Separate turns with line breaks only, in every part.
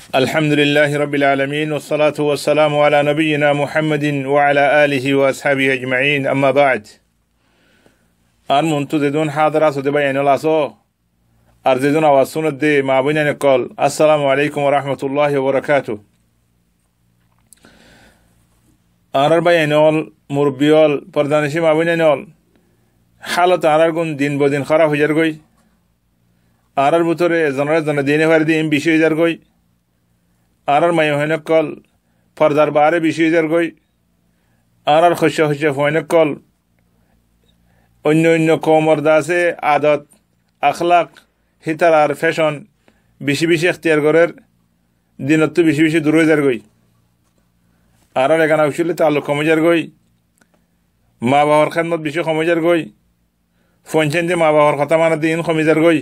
الحمد لله رب العالمين والصلاة والسلام على نبينا محمد وعلى آله وأصحابه أجمعين أما بعد أن منتظرون حاضرات سدبين الله أرزدون وصونة دي مع بني نقول السلام عليكم ورحمة الله وبركاته أرر بينول مربيول پردانشی مع بني نقول حالة أرر گون دين بدين خراب هجرگوي أرر بطور زنر دينه وردي إن بيشي هجرگوي আরার মায়হনকল পর্দার বারে বিষয়দের গই আরার খুশি ফয়নকল অন্য কমর দাসে আদত আখলাক হিতার আর ফ্যাশন বেশি এখতিয়ার করার দিনত বেশি দূর হয়ে যার গই আরার এখানে উচিলে তাল্লুক কমে যার গই মা বাবার খেদমত বেশি কমে যার গই ফোনছেন যে মা বাবার কথা মানা দিন কমে যার গই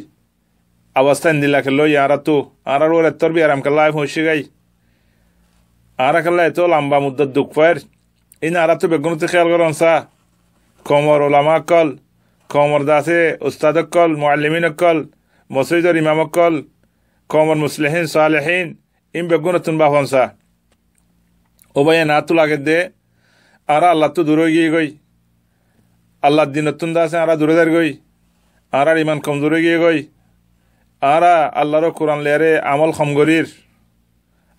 অবস্থা দিলাকে লই আরা তো আরার ওর এত্তর বি আরাম কাল্লাহ হইছে গাই আরা কাল্লাহ এত লম্বা মুদ্দত দুঃখ পায় ইন আরা তো বেগুনতে খেয়াল করন সা কমর ওলামা কল কমর দাসে উস্তাদ কল মুআল্লিমিন কল মসজিদের ইমাম কল কমর মুসলিহিন সালেহিন ইন বেগুনতুন বাহন সা ও ভাই না তো লাগে দে আরা আল্লাহ তো দূর গিয়ে গই আল্লাহ দিনতুন দাসে আরা দূরে দাঁড় গই আরা ইমান কমজোরে গিয়ে গই আরা আল্লাহর কোরআন লেয়ারে আমল খমগরির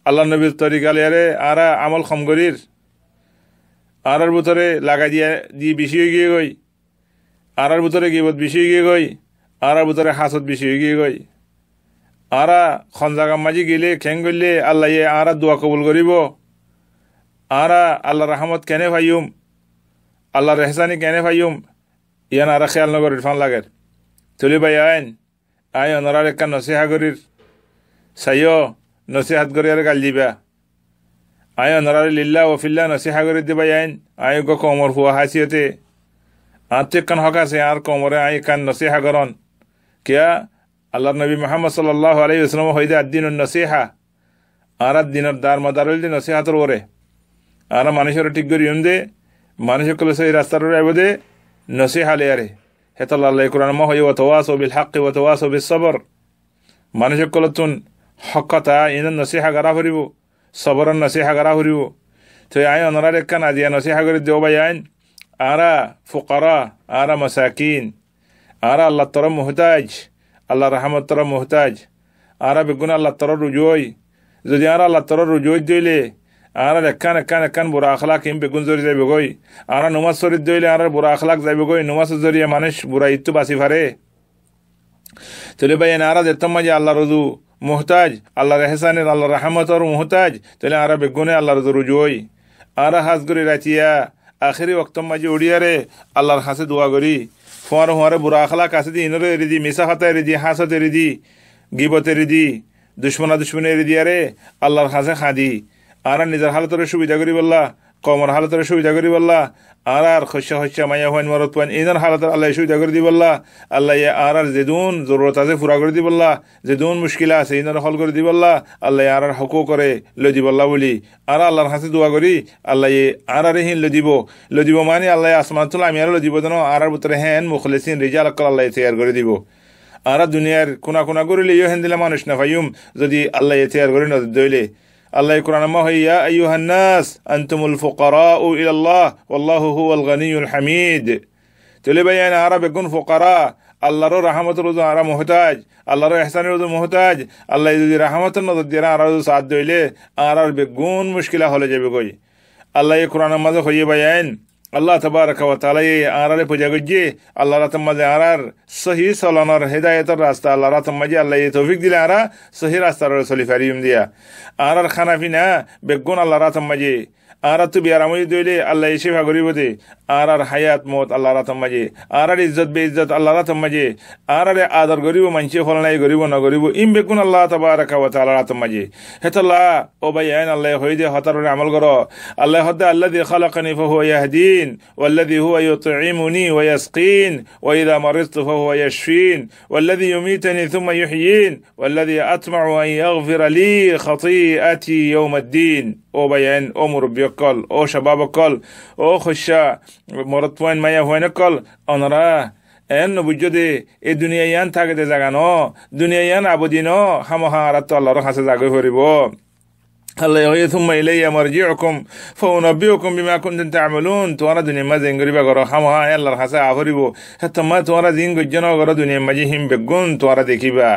আল্লাহ নবীর তরিকা লেয়ারে আরা আমল খমগরির আরার ভিতরে লাগা দিয়ে বেশি হয়ে গিয়ে গই আরার ভিতরে গিবত বেশি হয়ে গিয়ে গই আরার ভিতরে হাসত বেশি হয়ে গিয়ে গই আরা খনজাগাম মাঝি গেলে খেং গইলে আল্লাহ আরা দোয়া কবুল করিব আরা আল্লাহ রহমত কেনে ভাইয়ুম আল্লাহর এহসানি কেনে ভাইয়ুম ইয়ান আরা খেয়াল নগরের ফান লাগের চলি ভাই আইন আয় অনরার একটা নসিহা করির সাইও নসিহাত করে আর গাল দিবা আয় অনরার লিল্লা ও ফিল্লা নসিহা করে দিবা আইন আয় গো কমর হুয়া হাসিয়তে আর তো কান হক আছে আর কমরে আয় কান নসিহা করন কিয়া আল্লাহর নবী মুহাম্মদ সাল্লাল্লাহু আলাইহি ওয়াসাল্লাম হইদে আদ্দিনুন নসিহা আর দিনের দার মাদারুল দি নসিহাতর ওরে আর মানুষের ঠিক করি দে মানুষ কলে সেই রাস্তার আইবদে নসিহা লেয়ারে হেতাল্লাহ কোরআন মহই ওয়া তাওয়াসাউ বিল হক ওয়া তাওয়াসাউ বিস সবর মানুষ কলতুন হকতা ইন নসিহা করা হরিব সবরন নসিহা করা হরিব তো আই অনরার একখান আজিয়া নসিহা করে দেও ভাই আইন আরা ফুকারা আরা মাসাকিন আরা আল্লাহ তর মুহতাজ আল্লাহ রহমত তর মুহতাজ আরা বেগুন আল্লাহ তর রুজুই যদি আরা আল্লাহ তর রুজুই দিলে আরার একান বুড়া আখলাক ইম বেগুন জরি যাইব গই আরা নমাজ শরীফ দইলে আরার বুড়া আখলাক যাইব গই নমাজের জরিয়ে মানুষ বুড়া ইত্তু বাসি ফারে তাহলে ভাই আরা দেখতাম মাঝে আল্লাহ রজু মুহতাজ আল্লাহর এহসানের আল্লাহর রহমতর মুহতাজ তাহলে আরা বেগুনে আল্লাহ রজু রুজুই আরা হাজ করি রাতিয়া আখেরি ওয়াক্তম মাঝে উড়িয়ারে আল্লাহর হাসে দোয়া করি ফোয়ার হুয়ারে বুড়া আখলাক আসে দি ইনরে এরি দি মিশা হাতা এরি দি হাসত এরি দি গিবত এরি দি দুশ্মনে এরি দিয়ারে আল্লাহর হাসে খাদি আর নিজের হালতরে সুবিধা করি বললা কমর হালতরে সুবিধা করি বললা আর খস্যা মাইয়া হইন মরত পাইন ইনার হালতর আল্লাহ সুবিধা করে দি বললা আল্লাহ আর যেদুন জরুরত আছে পুরা করে দি বললা যেদুন মুশকিলা আছে ইনার হল করে দি বললা আল্লাহ আর হকু করে লো দি বললা বলি আর আল্লাহর হাতে দোয়া করি আল্লাহ আর হিন লো দিব মানে আল্লাহ আসমাতুল আমি আর লো দিব যেন আর ভিতরে হেন মুখলিসিন রিজাল আল্লাহ তৈয়ার করে দিব আর দুনিয়ার কোনা করিলে ইয়ে হেন দিলে মানুষ না ভাইয়ুম যদি আল্লাহ তৈয়ার করে নজর দইলে আল্লাহ কোরআন মহই ইয়া আইয়ুহান নাস আনতুমুল ফুকারাউ ইলাল্লাহ ওয়াল্লাহু হুয়াল গনিয়ুল হামিদ চলে ভাই আরা বেগুন ফুকারা আল্লাহর রহমতের রোজ আরা মুহতাজ আল্লাহর ইহসানের রোজ মুহতাজ আল্লাহ যদি রহমতের নজর দিয়ে আরা সাথ দইলে আর বেগুন মুশকিলা হলে যাবে কই আল্লাহ কোরআন মাঝে হইয়ে ভাইয়ান আল্লাহ তবারক ওয়া তাআলা আরারে পূজা গজ্জে আল্লাহ রাত মাঝে আরার সহি চলনের হেদায়েতের রাস্তা আল্লাহ রাত মাঝে আল্লাহ তৌফিক দিলে আরা সহি রাস্তার চলি ফারিম দিয়া আরার খানা পিনা বেগুন আল্লাহ রাত মাঝে আর তো বিয়ারামই দইলে আল্লাহ সেবা করিব দে আর হায়াত মত আল্লাহ রাতম মাঝে আর ইজ্জত বেইজ্জত আল্লাহ রাতম মাঝে আর আদর করিব মানুষে ফল নাই করিব না করিব ইম বেগুন আল্লাহ তাবারাক ওয়া তাআলা রাতম মাঝে হেতাল্লাহ ও ভাই আইন আল্লাহ হইদে হতারে আমল করো আল্লাহ হদা আল্লাযী খালাকানি ফাহুয়া ইয়াহদিন ওয়াল্লাযী হুয়া ইউতঈমুনি ওয়া ইয়াসকিন ওয়া ইযা মারিদতু ফাহুয়া ইয়াশফিন ওয়াল্লাযী ইউমীতুনি থুম্মা ইহয়িন ওয়াল্লাযী আতমাউ আন ইয়াগফিরা লি খাতীআতি ইয়াউমিদ্দিন ও ভাইয়ান ও মুরব্বিয়কল ও শাবাবকল ও খুশা মরত পয়েন মায়া হয়নকল অনরা এন বুঝো দে এই দুনিয়া ইয়ান থাকে দে জাগানো দুনিয়া ইয়ান আবদিনো হামহা আর তো আল্লাহর কাছে জাগই করিব আল্লাহ হয়ে থুম্মা ইলাইয়া মারজিউকুম ফাউনাব্বিউকুম বিমা কুনতুম তা'মালুন তোরা দুনিয়া মাঝে গরিবা করো হামহা আল্লাহর কাছে আফরিব হে তোমা তোরা দিন গজ্জন করো দুনিয়া মাঝে হিম বেগুন তোরা দেখিবা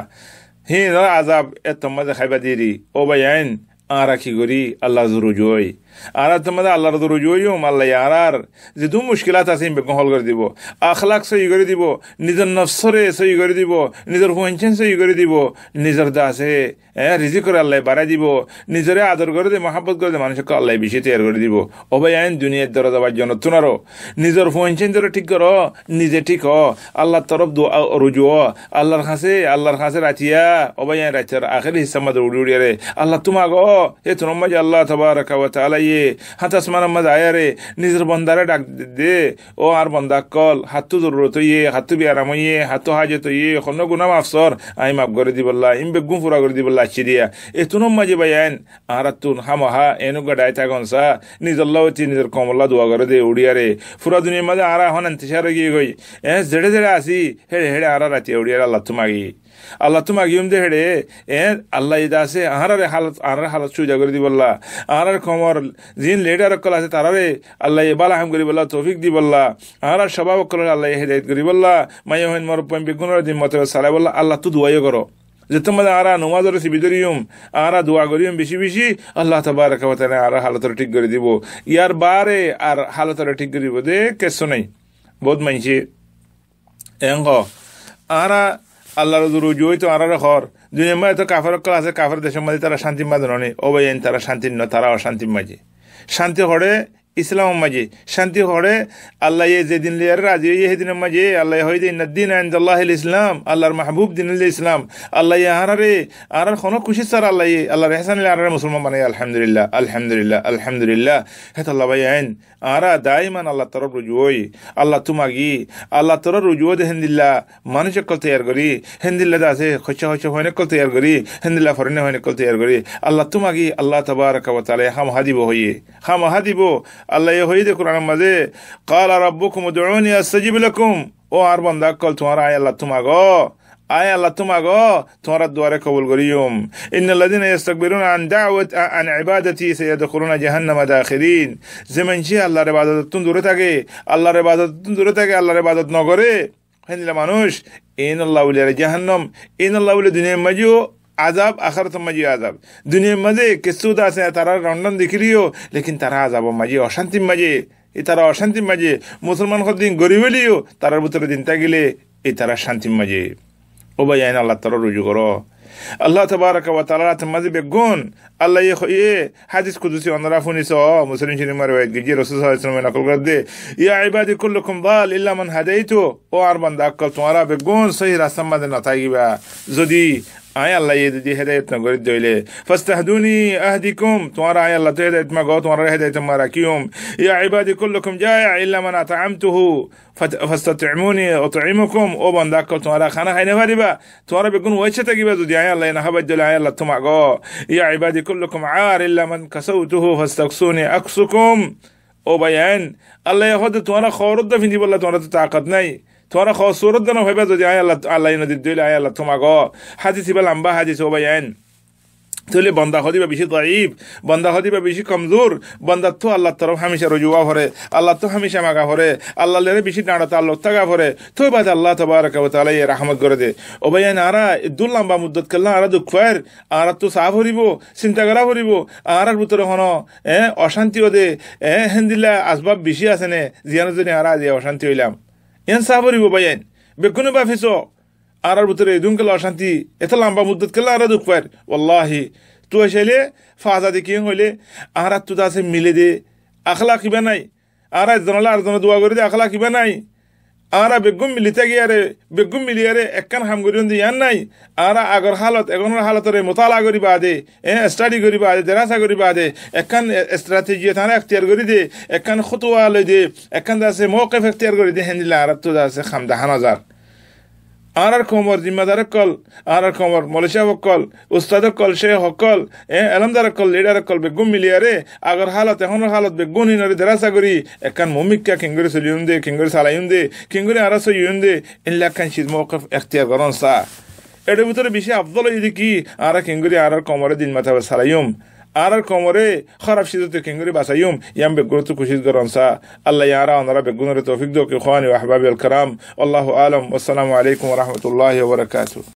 হি আযাব এ তোমা খাইবা দিরি ও বায়ান আরা কি করি আল্লাহ রুজুই আর তোমাদের আল্লাহর রুজুইম আল্লাহ আরার যে দু মুশকিলাত আছে বেগম হল করে দিব আখলাক সই করে দিব নিজের নফসরে সই করে দিব নিজের পঞ্চেন সই করে দিব নিজের দাসে রিজি করে আল্লাহ বাড়াই দিব নিজরে আদর করে দিয়ে মহাব্বত করে দিয়ে মানুষকে আল্লাহ বেশি তৈরি করে দিব অবাই আইন দুনিয়ার দ্বারা যাবার জন্য তোনারও নিজের পঞ্চেন ধরে ঠিক করো নিজে ঠিক হ আল্লাহর তরফ রুজু আল্লাহর কাছে রাতিয়া অবাই আইন রাতিয়ার আখের হিসাব মাদের উড়ি উড়িয়ারে আল্লাহ তোমাক এ তোমার মাঝে আল্লাহ তাবারাকা ওয়া তাআলা হাত আসমানের মাঝে আয়ারে নিজের বন্দারে ডাক দে ও আর বন্দা কল হাতু জরুরত হাতু বিয়ারাম হাতু হাজত কোনো গুনাম আফসর আই মাফ করে দিবল্লা ইম বেগুম ফুরা করে দিবল্লা চিরিয়া এ তুনম মাঝে বাইন আর তুন হামহা এনু গাডাই থাকনসা নিজল্লা হচ্ছে নিজের কমল্লা দোয়া করে দে উড়িয়ারে ফুরা দুনিয়ার মাঝে আর এখন ইন্তিসারে গিয়ে গই জেড়ে জেড়ে আসি হেড়ে হেড়ে আর রাতি উড়িয়ার আল্লাহ তোমাগি আল্লাহ তোমাকে ইম দে হেড়ে আল্লাহ ইদা আছে আহারে হালত সুবিধা করে দিবল্লা আহার কমর জিন লেডার অকল আছে তারারে আল্লাহ বালাহাম করি বললা তৌফিক দি বললা আর স্বভাব অকল আল্লাহ হেদায়েত করি বললা মাই হইন মর বেগুনের দিন মত সালাই বললা আল্লাহ তো দুয়াইও করো যে তোমাদের আরা নমাজের সিবিদরিয়ম আরা দোয়া করিয়ম বেশি বেশি আল্লাহ তাবারাকা ওয়া তাআলা আর হালতরে ঠিক করে দিব ইয়ার বারে আর হালতরে ঠিক করে দিব দে কেসো নাই বহুত মানছি এঙ্গ আরা আল্লাহর রুজুই তো আর ঘর দুনিয়ার মধ্যে তো কাফের অকল আছে কাফের দেশের মধ্যে তারা শান্তি মাঝে নয় অবৈন তারা শান্তির নয় তারা অশান্তির মাঝে শান্তি হরে ইসলাম মাঝে শান্তি হরে আল্লাহ যেদিন লিয়ার রাজি সেদিনের মাঝে আল্লাহ হয়ে দিন দিন আইন্দাল্লাহিল ইসলাম আল্লাহর মাহবুব দিন ইসলাম আল্লাহ আহারে আর কোনো খুশি স্যার আল্লাহর হেসান আর মুসলমান বানাই আলহামদুলিল্লাহ আলহামদুলিল্লাহ আলহামদুলিল্লাহ হেত আল্লাহ ভাই আইন আরা দাইমান আল্লাহ তরফ রুজুই আল্লাহ তুমাগি আল্লাহ তরফ রুজুও দে হেন্দিল্লা মানুষ কল তৈয়ার করি হেন্দিল্লা আছে খচ্চা হয়নে কল তৈয়ার করি হেন্দিল্লা ফরেনে হয়নে কল তৈয়ার করি আল্লাহ তুমাগি আল্লাহ তাবারাকা ওয়া তাআলা হাম হাদিব আল্লাহ হই দে কোরআনের মাঝে ক্বালা রাব্বুকুম উদউনি আস্তাজিব লাকুম ও আর বান্দা কল তোমার আয় আল্লাহ তুমাগো তোমার দুয়ারে কবুল করিয়ম ইন্নাল্লাযিনা ইস্তাকবিরুনা আন ইবাদাতি সায়াদখুলুনা জাহান্নামা দাখিরিন যেমনছি আল্লাহর ইবাদত দূরে থাকে আল্লাহর ইবাদত ন করে হেনলা মানুষ ইনাল্লাহু লিয়া জাহান্নাম ইনাল্লাহু দুনিয়ার মাঝেও আজাব আখরাত মাঝে আজাব দুনিয়ার মাঝে কিছু আছে তারা রন্ধন দেখিলিও লেকিন তারা আজাব মাঝে অশান্তির মাঝে তারা অশান্তির মাঝে মুসলমান দিন গরিব হলেও তারার ভিতরে দিন থাকিলে তারা শান্তির মাঝে ও ভাই আইন আল্লাহ তারা রুজু করো আল্লাহ তাবারাকা ওয়া তাআলা মাঝে বেগুন আল্লাহ হাদিস কুদসি অনরা ফুনিস মুসলিম শরীফের রওয়ায়াত গিয়ে রাসূল সাল্লাল্লাহু আলাইহি ওয়াসাল্লাম নকল করে দে ইয়া ইবাদি কুল্লুকুম দাল ইল্লা মান হাদাইতু ও আর বান্দা কল তোমরা বেগুন সহি রাস্তা মাঝে না থাকিবা যদি আয় আল্লাহ যদি হেদায়েত না করে দিলে ফাস্তাহদুনি আহদিকুম তোমারা আয় আল্লাহ তো হেদায়েত মাগো তোমারা হেদায়েত মারা কিউম ইয়া ইবাদি কুল্লুকুম জায়া ইল্লা মান আতআমতুহু ফাস্তাতঈমুনি আতঈমুকুম ও বান্দা কল তোমরা খানা খাইনে পারিবা তোমরা বেগুন ওইছে থাকিবা যদি আয় আল্লাহ না হাবাই দিলে আয় আল্লাহ তোমাগো ইয়া ইবাদি কুল্লুকুম আর ইল্লা মান কাসাউতুহু ফাস্তাকসুনি আকসুকুম ও বায়ান আল্লাহ হদ তোমরা খরদ ফিনি বললা তোমরা তো তাকাত নাই তোমরা সুরত দানো ভাইবা যদি আয় আল্লাহ নদী দিলে আয় আল্লাহ তোমাগো হাদিস ইবা লম্বা হাদিস ও বায়ান তাহলে বন্দা হদিবা বেশি দাঈফ বন্দা হদিবা বেশি কমজোর বন্দা তো আল্লাহ তরফ হামেশা রুজুয়া ভরে আল্লাহ তো হামেশা মাগা ভরে আল্লাহ লেরে বেশি ডাঁড়াতে আল্লাহ তাগা ভরে তো বাদ আল্লাহ তাবারাকা ওয়া তাআলা রহমত করে দে ও বায়ান আরা দুল লম্বা মুদ্দত করলা আরা দুঃখ ফার আরা তো সাফ হরিব চিন্তা করা হরিব আরার ভিতরে হনো অশান্তি ওদে হেন্দিল্লা আসবাব বেশি আছে নে জিয়ানো যদি আরা যে অশান্তি হইলাম এন সাফ হরিব বায়ান বেকুনে বাফিস আরার ভিতরে দুনকাল অশান্তি এত লম্বা মুদ্দত করলা আরা দুঃখ ফার ওয়াল্লাহি তো এসে ফাজা দেখি হইলে আহার তো আছে মিলে দে আখলা কিবা নাই আর একজনলা আর জন দোয়া করে দে আখলা কিবা নাই আর বেগুম মিলিতে গিয়ে আরে বেগুম মিলিয়ারে একখান হাম করি ইয়ান নাই আর আগর হালত এগনের হালতরে মোতালা করি বাদে স্টাডি করি বাদে দেরাসা করি বাদে একখান স্ট্র্যাটেজি থানা এখতিয়ার করি দে একখান খুতুয়া লই দে একখান আছে মৌকিফ এখতিয়ার করি দে হেন্দিলা আর তো আছে খামদা হানাজার আর কমর জিম্মাদার কল আর কমর মলেশা কল উস্তাদ কল শেখ হকল এলমদার কল লিডার কল বেগুম মিলিয়ারে আগর হালত এখন হালত বেগুন হিনারে দেরাসা করি একান মমিকা কিঙ্গুরি চলিউন দে কিঙ্গুরি চালাইউন দে কিঙ্গুরি আরাস ইউন দে ইল্লা কান শীত মৌকফ এখতিয়ার করন সা এটার ভিতরে বেশি আফদল যদি কি আর কিঙ্গুরি আর কমরে দিন মাথা সালাইম আর কমরে খারাপ সিজতে কিঙ্গুরি বাসাইম ইয়াম বেগুরত কুশিদ করন সা আল্লাহ ইয়ারা ওনারা বেগুনের তৌফিক দো কি খানি ওয়া আহবাবি আল কারাম আল্লাহু আলাম ওয়াসসালামু আলাইকুম ওয়া রাহমাতুল্লাহি ওয়া বারাকাতুহু।